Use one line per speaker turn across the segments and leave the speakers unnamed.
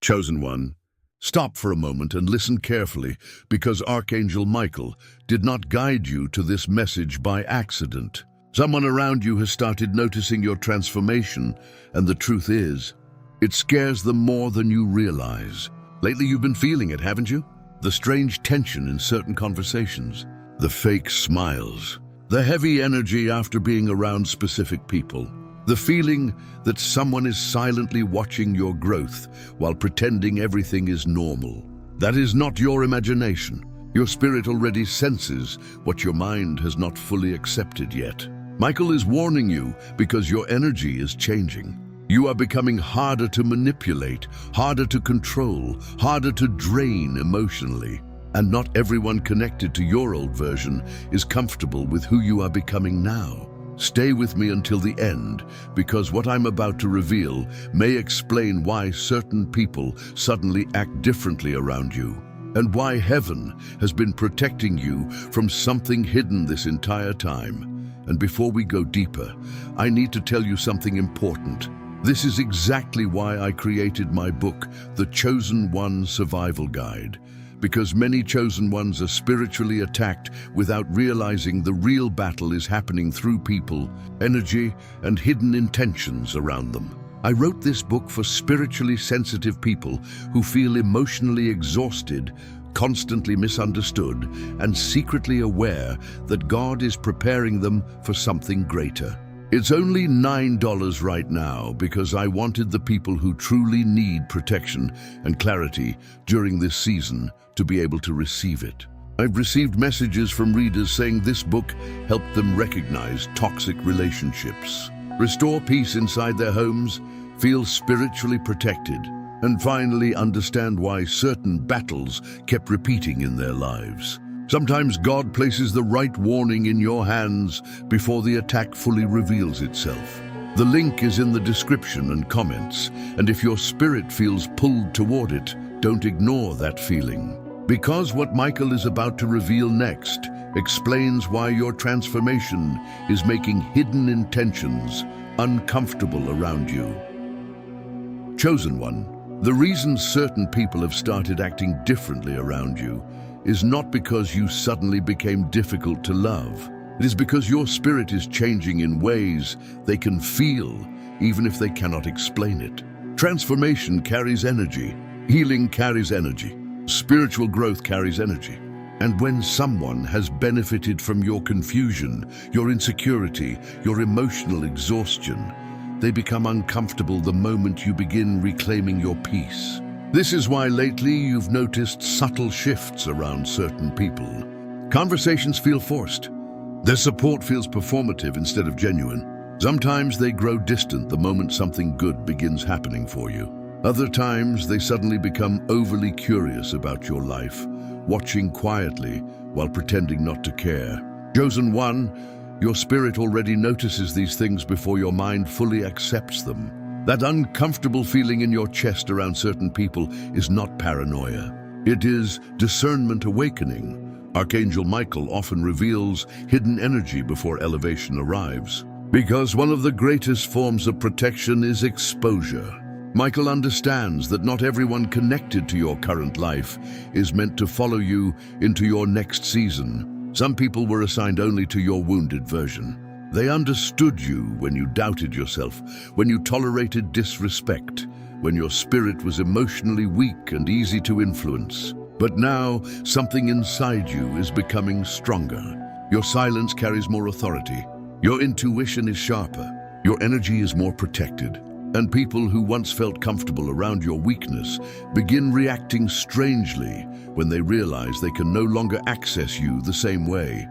Chosen one, stop for a moment and listen carefully, because Archangel Michael did not guide you to this message by accident. Someone around you has started noticing your transformation, and the truth is, it scares them more than you realize. Lately you've been feeling it, haven't you? The strange tension in certain conversations, the fake smiles, the heavy energy after being around specific people. The feeling that someone is silently watching your growth while pretending everything is normal. That is not your imagination. Your spirit already senses what your mind has not fully accepted yet. Michael is warning you because your energy is changing. You are becoming harder to manipulate, harder to control, harder to drain emotionally. And not everyone connected to your old version is comfortable with who you are becoming now. Stay with me until the end, because what I'm about to reveal may explain why certain people suddenly act differently around you, and why heaven has been protecting you from something hidden this entire time. And before we go deeper, I need to tell you something important. This is exactly why I created my book, The Chosen One Survival Guide. Because many chosen ones are spiritually attacked without realizing the real battle is happening through people, energy, and hidden intentions around them. I wrote this book for spiritually sensitive people who feel emotionally exhausted, constantly misunderstood, and secretly aware that God is preparing them for something greater. It's only $9 right now because I wanted the people who truly need protection and clarity during this season to be able to receive it. I've received messages from readers saying this book helped them recognize toxic relationships, restore peace inside their homes, feel spiritually protected, and finally understand why certain battles kept repeating in their lives. Sometimes God places the right warning in your hands before the attack fully reveals itself. The link is in the description and comments, and if your spirit feels pulled toward it, don't ignore that feeling. Because what Michael is about to reveal next explains why your transformation is making hidden intentions uncomfortable around you. Chosen one, the reason certain people have started acting differently around you is not because you suddenly became difficult to love. It is because your spirit is changing in ways they can feel, even if they cannot explain it. Transformation carries energy. Healing carries energy. Spiritual growth carries energy. And when someone has benefited from your confusion, your insecurity, your emotional exhaustion, they become uncomfortable the moment you begin reclaiming your peace. This is why lately you've noticed subtle shifts around certain people. Conversations feel forced. Their support feels performative instead of genuine. Sometimes they grow distant the moment something good begins happening for you. Other times they suddenly become overly curious about your life, watching quietly while pretending not to care. Chosen one, your spirit already notices these things before your mind fully accepts them. That uncomfortable feeling in your chest around certain people is not paranoia. It is discernment awakening. Archangel Michael often reveals hidden energy before elevation arrives. Because one of the greatest forms of protection is exposure. Michael understands that not everyone connected to your current life is meant to follow you into your next season. Some people were assigned only to your wounded version. They understood you when you doubted yourself, when you tolerated disrespect, when your spirit was emotionally weak and easy to influence. But now, something inside you is becoming stronger. Your silence carries more authority. Your intuition is sharper. Your energy is more protected. And people who once felt comfortable around your weakness begin reacting strangely when they realize they can no longer access you the same way.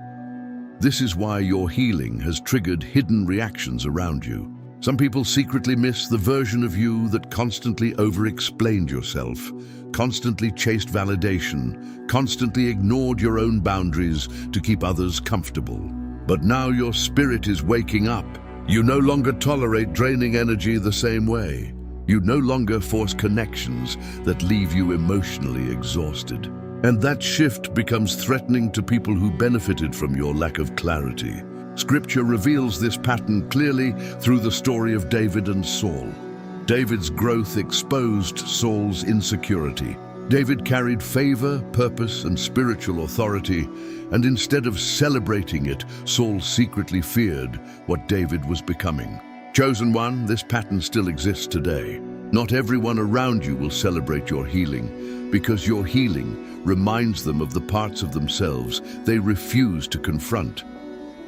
This is why your healing has triggered hidden reactions around you. Some people secretly miss the version of you that constantly over-explained yourself, constantly chased validation, constantly ignored your own boundaries to keep others comfortable. But now your spirit is waking up. You no longer tolerate draining energy the same way. You no longer force connections that leave you emotionally exhausted. And that shift becomes threatening to people who benefited from your lack of clarity. Scripture reveals this pattern clearly through the story of David and Saul. David's growth exposed Saul's insecurity. David carried favor, purpose, and spiritual authority, and instead of celebrating it, Saul secretly feared what David was becoming. Chosen one, this pattern still exists today. Not everyone around you will celebrate your healing, because your healing reminds them of the parts of themselves they refuse to confront.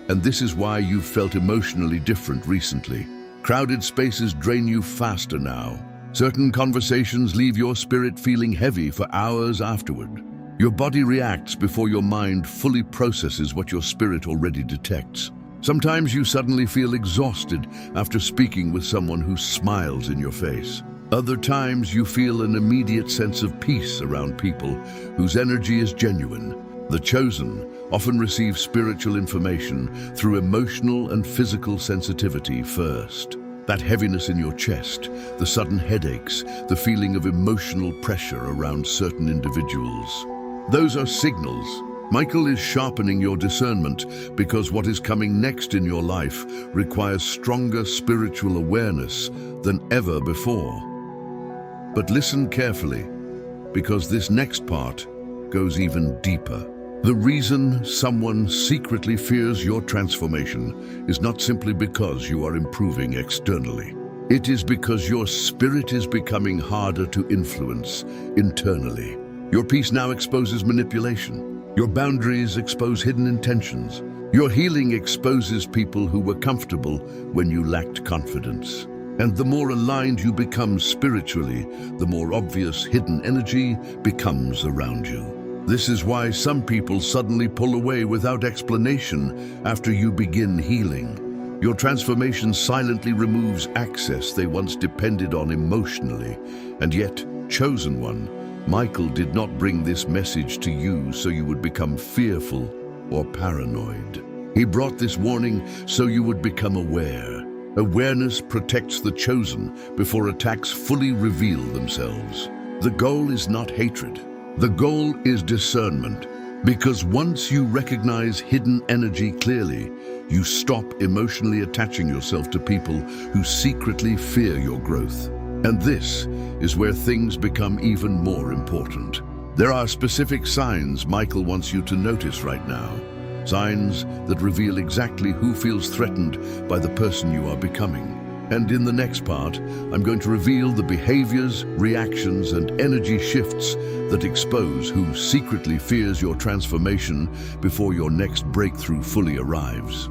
And this is why you've felt emotionally different recently. Crowded spaces drain you faster now. Certain conversations leave your spirit feeling heavy for hours afterward. Your body reacts before your mind fully processes what your spirit already detects. Sometimes you suddenly feel exhausted after speaking with someone who smiles in your face. Other times you feel an immediate sense of peace around people whose energy is genuine. The chosen often receive spiritual information through emotional and physical sensitivity first. That heaviness in your chest, the sudden headaches, the feeling of emotional pressure around certain individuals. Those are signals. Michael is sharpening your discernment because what is coming next in your life requires stronger spiritual awareness than ever before. But listen carefully, because this next part goes even deeper. The reason someone secretly fears your transformation is not simply because you are improving externally. It is because your spirit is becoming harder to influence internally. Your peace now exposes manipulation. Your boundaries expose hidden intentions. Your healing exposes people who were comfortable when you lacked confidence. And the more aligned you become spiritually, the more obvious hidden energy becomes around you. This is why some people suddenly pull away without explanation after you begin healing. Your transformation silently removes access they once depended on emotionally. And yet, chosen one, Michael did not bring this message to you so you would become fearful or paranoid. He brought this warning so you would become aware. Awareness protects the chosen before attacks fully reveal themselves. The goal is not hatred. The goal is discernment, because once you recognize hidden energy clearly, you stop emotionally attaching yourself to people who secretly fear your growth. And this is where things become even more important. There are specific signs Michael wants you to notice right now. Signs that reveal exactly who feels threatened by the person you are becoming. And in the next part, I'm going to reveal the behaviors, reactions, and energy shifts that expose who secretly fears your transformation before your next breakthrough fully arrives.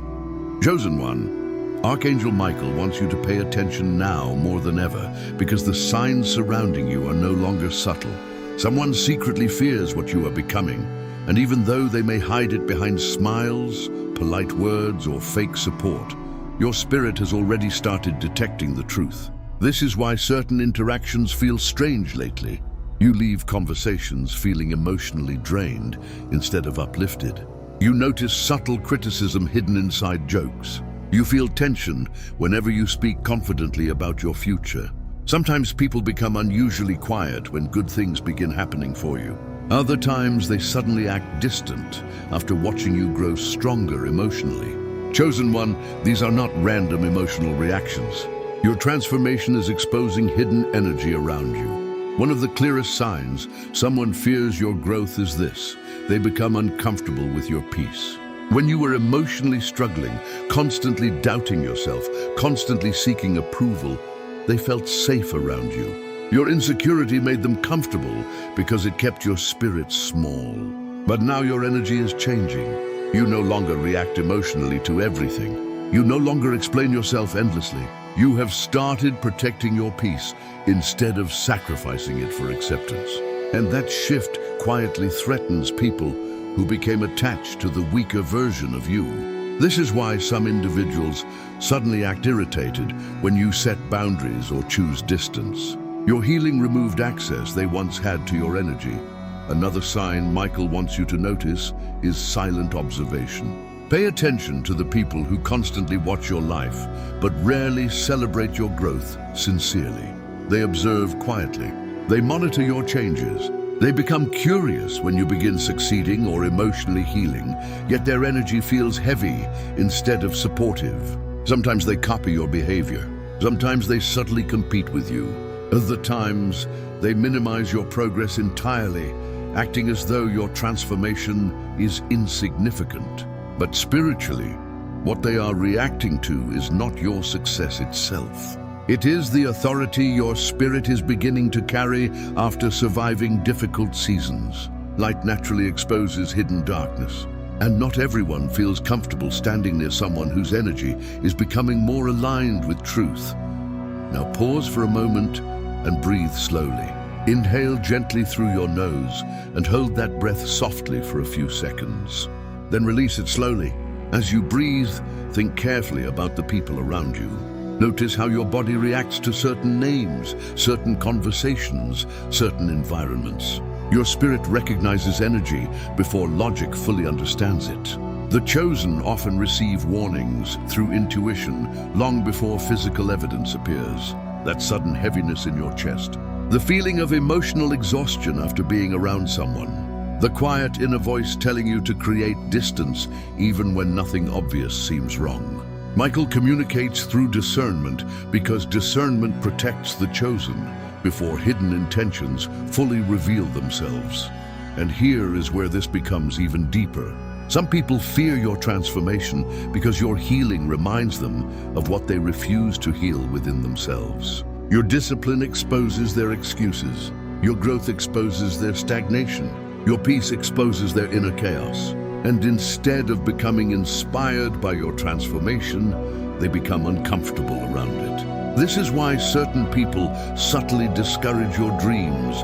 Chosen one, Archangel Michael wants you to pay attention now more than ever, because the signs surrounding you are no longer subtle. Someone secretly fears what you are becoming, and even though they may hide it behind smiles, polite words, or fake support, your spirit has already started detecting the truth. This is why certain interactions feel strange lately. You leave conversations feeling emotionally drained instead of uplifted. You notice subtle criticism hidden inside jokes. You feel tension whenever you speak confidently about your future. Sometimes people become unusually quiet when good things begin happening for you. Other times they suddenly act distant after watching you grow stronger emotionally. Chosen one, these are not random emotional reactions. Your transformation is exposing hidden energy around you. One of the clearest signs someone fears your growth is this: they become uncomfortable with your peace. When you were emotionally struggling, constantly doubting yourself, constantly seeking approval, they felt safe around you. Your insecurity made them comfortable because it kept your spirit small. But now your energy is changing. You no longer react emotionally to everything. You no longer explain yourself endlessly. You have started protecting your peace instead of sacrificing it for acceptance. And that shift quietly threatens people who became attached to the weaker version of you. This is why some individuals suddenly act irritated when you set boundaries or choose distance. Your healing removed access they once had to your energy. Another sign Michael wants you to notice is silent observation. Pay attention to the people who constantly watch your life, but rarely celebrate your growth sincerely. They observe quietly. They monitor your changes. They become curious when you begin succeeding or emotionally healing, yet their energy feels heavy instead of supportive. Sometimes they copy your behavior. Sometimes they subtly compete with you. Other times, they minimize your progress entirely, acting as though your transformation is insignificant. But spiritually, what they are reacting to is not your success itself. It is the authority your spirit is beginning to carry after surviving difficult seasons. Light naturally exposes hidden darkness, and not everyone feels comfortable standing near someone whose energy is becoming more aligned with truth. Now pause for a moment and breathe slowly. Inhale gently through your nose and hold that breath softly for a few seconds. Then release it slowly. As you breathe, think carefully about the people around you. Notice how your body reacts to certain names, certain conversations, certain environments. Your spirit recognizes energy before logic fully understands it. The chosen often receive warnings through intuition long before physical evidence appears. That sudden heaviness in your chest, the feeling of emotional exhaustion after being around someone, the quiet inner voice telling you to create distance even when nothing obvious seems wrong. Michael communicates through discernment because discernment protects the chosen before hidden intentions fully reveal themselves. And here is where this becomes even deeper. Some people fear your transformation because your healing reminds them of what they refuse to heal within themselves. Your discipline exposes their excuses. Your growth exposes their stagnation. Your peace exposes their inner chaos. And instead of becoming inspired by your transformation, they become uncomfortable around it. This is why certain people subtly discourage your dreams,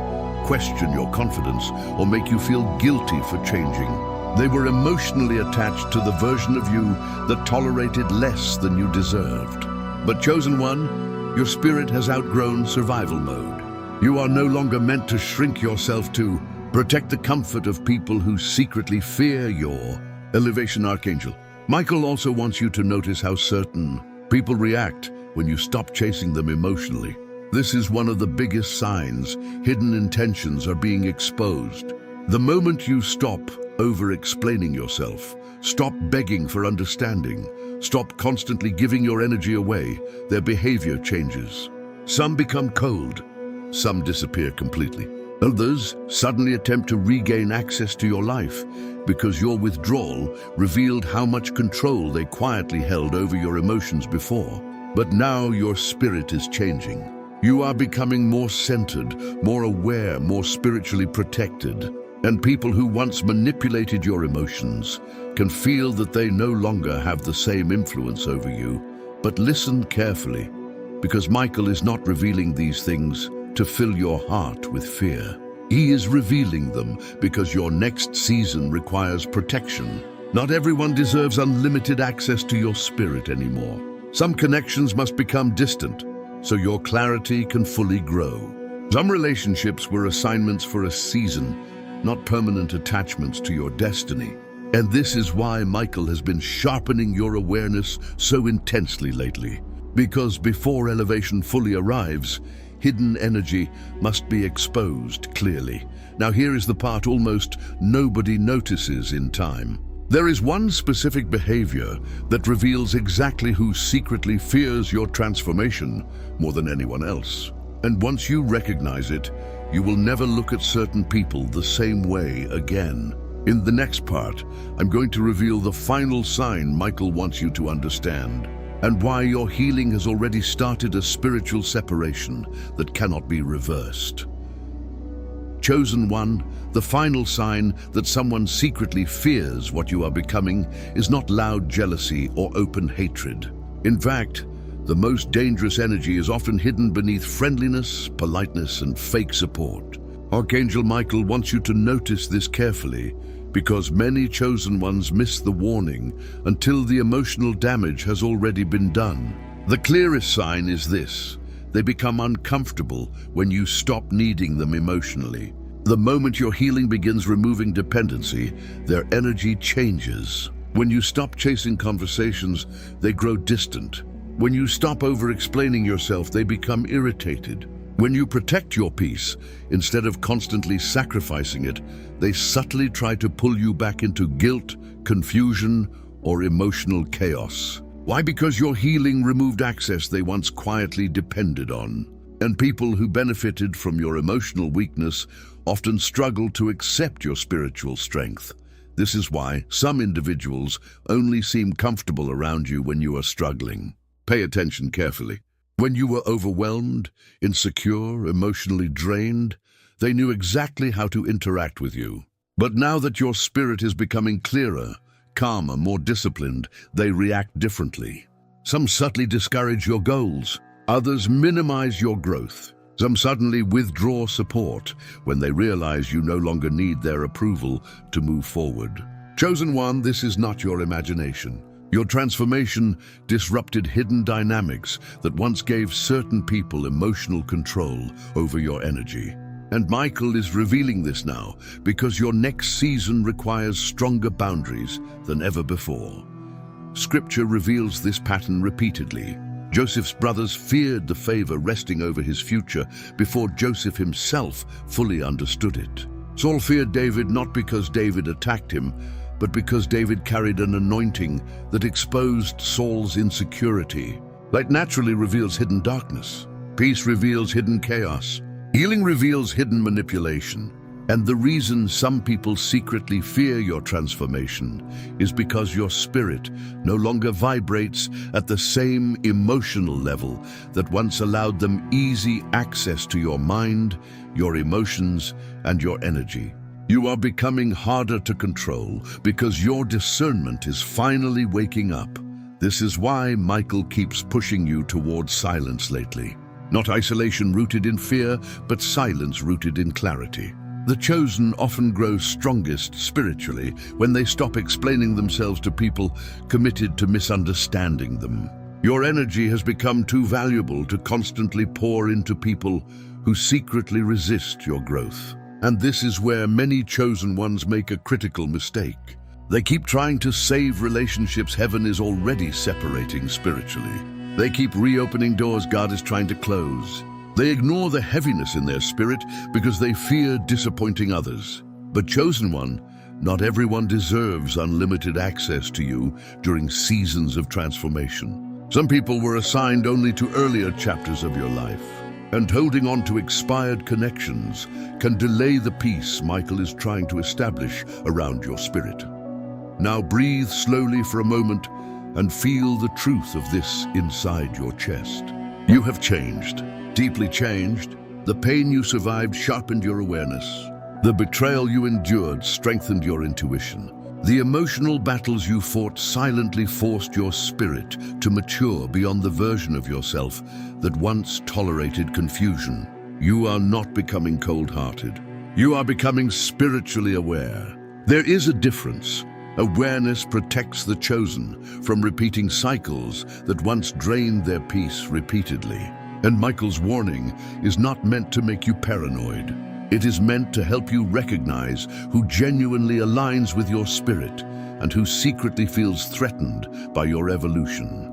question your confidence, or make you feel guilty for changing. They were emotionally attached to the version of you that tolerated less than you deserved. But chosen one, your spirit has outgrown survival mode. You are no longer meant to shrink yourself to protect the comfort of people who secretly fear your elevation. Archangel Michael also wants you to notice how certain people react when you stop chasing them emotionally. This is one of the biggest signs hidden intentions are being exposed. The moment you stop over-explaining yourself, stop begging for understanding, stop constantly giving your energy away, their behavior changes. Some become cold, some disappear completely. Others suddenly attempt to regain access to your life because your withdrawal revealed how much control they quietly held over your emotions before. But now your spirit is changing. You are becoming more centered, more aware, more spiritually protected. And people who once manipulated your emotions can feel that they no longer have the same influence over you. But listen carefully, because Michael is not revealing these things to fill your heart with fear. He is revealing them because your next season requires protection. Not everyone deserves unlimited access to your spirit anymore. Some connections must become distant so your clarity can fully grow. Some relationships were assignments for a season, not permanent attachments to your destiny. And this is why Michael has been sharpening your awareness so intensely lately. Because before elevation fully arrives, hidden energy must be exposed clearly. Now here is the part almost nobody notices in time. There is one specific behavior that reveals exactly who secretly fears your transformation more than anyone else. And once you recognize it, you will never look at certain people the same way again. In the next part, I'm going to reveal the final sign Michael wants you to understand, and why your healing has already started a spiritual separation that cannot be reversed. Chosen one, the final sign that someone secretly fears what you are becoming is not loud jealousy or open hatred. In fact, the most dangerous energy is often hidden beneath friendliness, politeness, and fake support. Archangel Michael wants you to notice this carefully, because many chosen ones miss the warning until the emotional damage has already been done. The clearest sign is this: they become uncomfortable when you stop needing them emotionally. The moment your healing begins removing dependency, their energy changes. When you stop chasing conversations, they grow distant. When you stop over-explaining yourself, they become irritated. When you protect your peace, instead of constantly sacrificing it, they subtly try to pull you back into guilt, confusion, or emotional chaos. Why? Because your healing removed access they once quietly depended on. And people who benefited from your emotional weakness often struggle to accept your spiritual strength. This is why some individuals only seem comfortable around you when you are struggling. Pay attention carefully. When you were overwhelmed, insecure, emotionally drained, they knew exactly how to interact with you. But now that your spirit is becoming clearer, calmer, more disciplined, they react differently. Some subtly discourage your goals. Others minimize your growth. Some suddenly withdraw support when they realize you no longer need their approval to move forward. Chosen one, this is not your imagination. Your transformation disrupted hidden dynamics that once gave certain people emotional control over your energy. And Michael is revealing this now because your next season requires stronger boundaries than ever before. Scripture reveals this pattern repeatedly. Joseph's brothers feared the favor resting over his future before Joseph himself fully understood it. Saul feared David not because David attacked him, but because David carried an anointing that exposed Saul's insecurity. Light naturally reveals hidden darkness. Peace reveals hidden chaos. Healing reveals hidden manipulation. And the reason some people secretly fear your transformation is because your spirit no longer vibrates at the same emotional level that once allowed them easy access to your mind, your emotions, and your energy. You are becoming harder to control because your discernment is finally waking up. This is why Michael keeps pushing you towards silence lately. Not isolation rooted in fear, but silence rooted in clarity. The chosen often grow strongest spiritually when they stop explaining themselves to people committed to misunderstanding them. Your energy has become too valuable to constantly pour into people who secretly resist your growth. And this is where many chosen ones make a critical mistake. They keep trying to save relationships heaven is already separating spiritually. They keep reopening doors God is trying to close. They ignore the heaviness in their spirit because they fear disappointing others. But chosen one, not everyone deserves unlimited access to you during seasons of transformation. Some people were assigned only to earlier chapters of your life, and holding on to expired connections can delay the peace Michael is trying to establish around your spirit. Now breathe slowly for a moment and feel the truth of this inside your chest. You have changed. Deeply changed. The pain you survived sharpened your awareness. The betrayal you endured strengthened your intuition. The emotional battles you fought silently forced your spirit to mature beyond the version of yourself that once tolerated confusion. You are not becoming cold-hearted. You are becoming spiritually aware. There is a difference. Awareness protects the chosen from repeating cycles that once drained their peace repeatedly. And Michael's warning is not meant to make you paranoid. It is meant to help you recognize who genuinely aligns with your spirit and who secretly feels threatened by your evolution.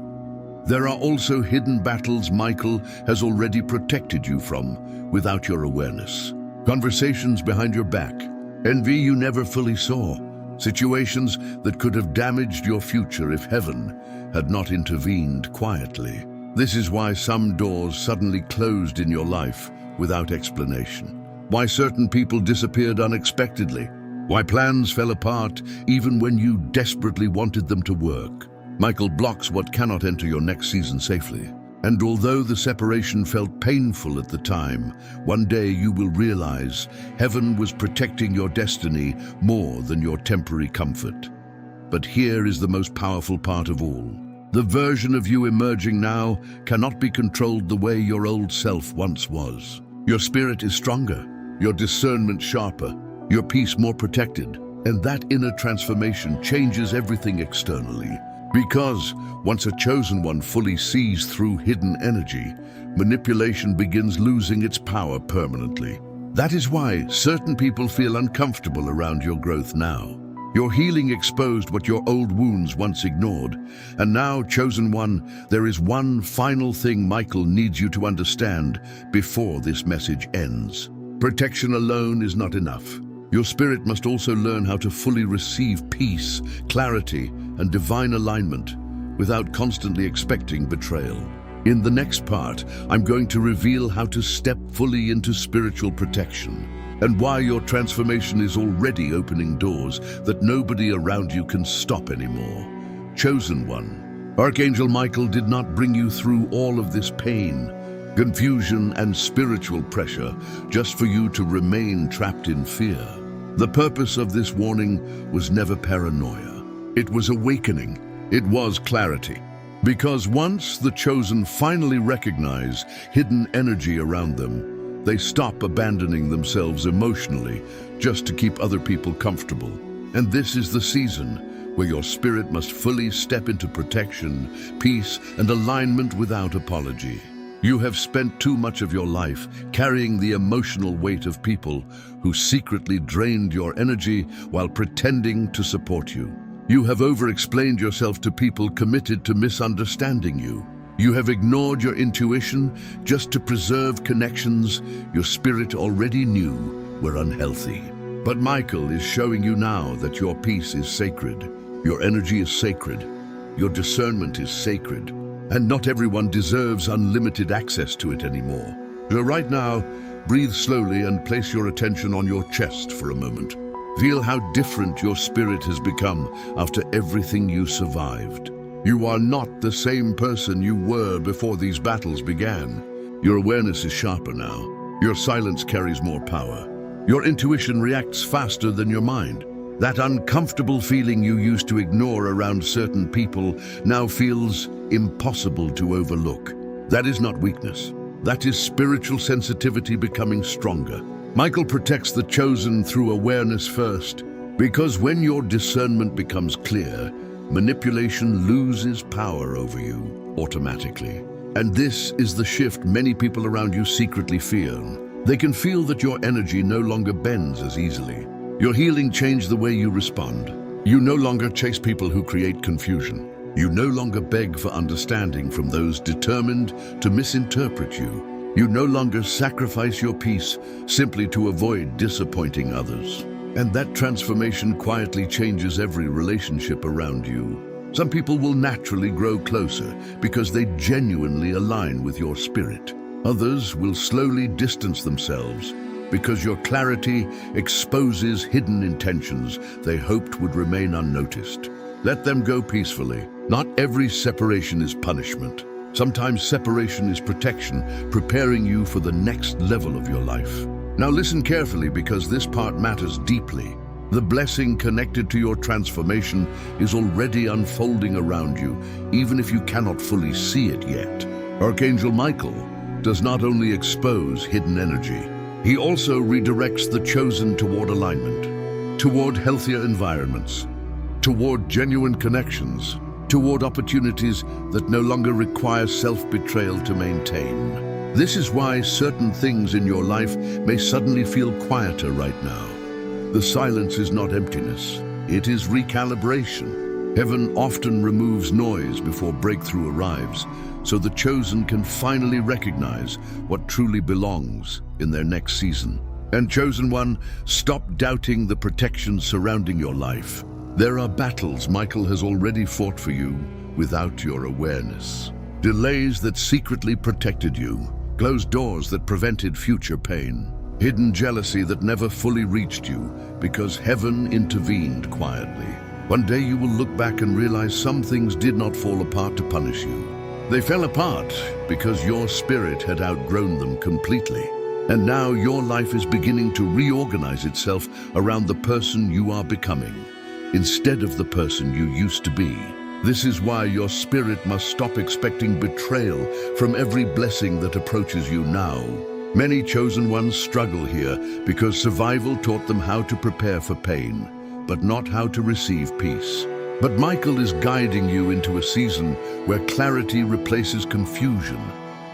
There are also hidden battles Michael has already protected you from without your awareness. Conversations behind your back, envy you never fully saw, situations that could have damaged your future if heaven had not intervened quietly. This is why some doors suddenly closed in your life without explanation. Why certain people disappeared unexpectedly. Why plans fell apart even when you desperately wanted them to work. Michael blocks what cannot enter your next season safely. And although the separation felt painful at the time, one day you will realize heaven was protecting your destiny more than your temporary comfort. But here is the most powerful part of all. The version of you emerging now cannot be controlled the way your old self once was. Your spirit is stronger, your discernment sharper, your peace more protected, and that inner transformation changes everything externally. Because once a chosen one fully sees through hidden energy, manipulation begins losing its power permanently. That is why certain people feel uncomfortable around your growth now. Your healing exposed what your old wounds once ignored. And now, chosen one, there is one final thing Michael needs you to understand before this message ends. Protection alone is not enough. Your spirit must also learn how to fully receive peace, clarity, and divine alignment. without constantly expecting betrayal. In the next part, I'm going to reveal how to step fully into spiritual protection and why your transformation is already opening doors that nobody around you can stop anymore. Chosen one, Archangel Michael did not bring you through all of this pain, confusion, and spiritual pressure just for you to remain trapped in fear. The purpose of this warning was never paranoia. It was awakening. It was clarity. Because once the chosen finally recognize hidden energy around them, they stop abandoning themselves emotionally just to keep other people comfortable. And this is the season where your spirit must fully step into protection, peace, and alignment without apology. You have spent too much of your life carrying the emotional weight of people who secretly drained your energy while pretending to support you. You have over-explained yourself to people committed to misunderstanding you. You have ignored your intuition just to preserve connections your spirit already knew were unhealthy. But Michael is showing you now that your peace is sacred, your energy is sacred, your discernment is sacred, and not everyone deserves unlimited access to it anymore. So right now, breathe slowly and place your attention on your chest for a moment. Feel how different your spirit has become after everything you survived. You are not the same person you were before these battles began. Your awareness is sharper now. Your silence carries more power. Your intuition reacts faster than your mind. That uncomfortable feeling you used to ignore around certain people now feels impossible to overlook. That is not weakness. That is spiritual sensitivity becoming stronger. Michael protects the chosen through awareness first, because when your discernment becomes clear, manipulation loses power over you automatically. And this is the shift many people around you secretly feel. They can feel that your energy no longer bends as easily. Your healing changed the way you respond. You no longer chase people who create confusion. You no longer beg for understanding from those determined to misinterpret you. You no longer sacrifice your peace simply to avoid disappointing others. And that transformation quietly changes every relationship around you. Some people will naturally grow closer because they genuinely align with your spirit. Others will slowly distance themselves because your clarity exposes hidden intentions they hoped would remain unnoticed. Let them go peacefully. Not every separation is punishment. Sometimes separation is protection, preparing you for the next level of your life. Now listen carefully, because this part matters deeply. The blessing connected to your transformation is already unfolding around you, even if you cannot fully see it yet. Archangel Michael does not only expose hidden energy, he also redirects the chosen toward alignment, toward healthier environments, toward genuine connections, toward opportunities that no longer require self-betrayal to maintain. This is why certain things in your life may suddenly feel quieter right now. The silence is not emptiness, it is recalibration. Heaven often removes noise before breakthrough arrives, so the chosen can finally recognize what truly belongs in their next season. And chosen one, stop doubting the protection surrounding your life. There are battles Michael has already fought for you without your awareness. Delays that secretly protected you, closed doors that prevented future pain, hidden jealousy that never fully reached you because heaven intervened quietly. One day you will look back and realize some things did not fall apart to punish you. They fell apart because your spirit had outgrown them completely. And now your life is beginning to reorganize itself around the person you are becoming, instead of the person you used to be. This is why your spirit must stop expecting betrayal from every blessing that approaches you now. Many chosen ones struggle here because survival taught them how to prepare for pain, but not how to receive peace. But Michael is guiding you into a season where clarity replaces confusion,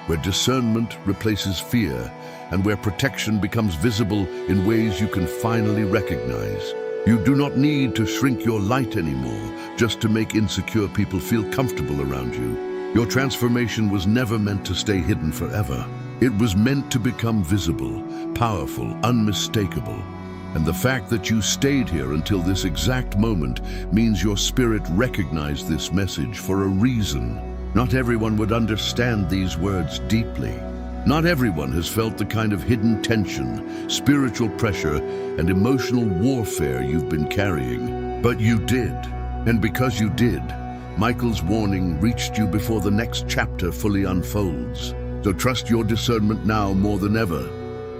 where discernment replaces fear, and where protection becomes visible in ways you can finally recognize. You do not need to shrink your light anymore just to make insecure people feel comfortable around you. Your transformation was never meant to stay hidden forever. It was meant to become visible, powerful, unmistakable. And the fact that you stayed here until this exact moment means your spirit recognized this message for a reason. Not everyone would understand these words deeply. Not everyone has felt the kind of hidden tension, spiritual pressure, and emotional warfare you've been carrying. But you did. And because you did, Michael's warning reached you before the next chapter fully unfolds. So trust your discernment now more than ever.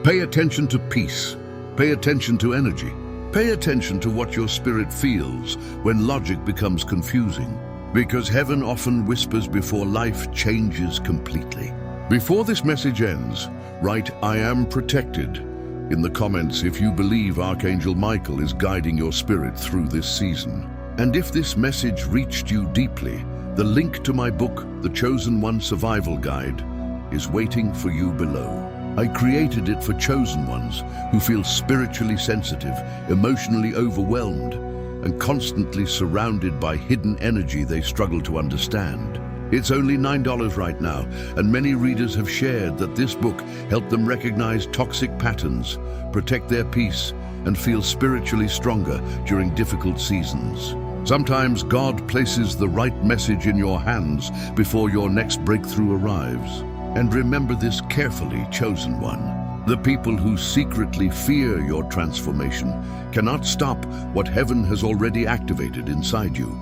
Pay attention to peace. Pay attention to energy. Pay attention to what your spirit feels when logic becomes confusing. Because heaven often whispers before life changes completely. Before this message ends, write "I am protected" in the comments if you believe Archangel Michael is guiding your spirit through this season. And if this message reached you deeply, the link to my book, The Chosen One Survival Guide, is waiting for you below. I created it for chosen ones who feel spiritually sensitive, emotionally overwhelmed, and constantly surrounded by hidden energy they struggle to understand. It's only $9 right now, and many readers have shared that this book helped them recognize toxic patterns, protect their peace, and feel spiritually stronger during difficult seasons. Sometimes God places the right message in your hands before your next breakthrough arrives. And remember this carefully, chosen one. The people who secretly fear your transformation cannot stop what heaven has already activated inside you.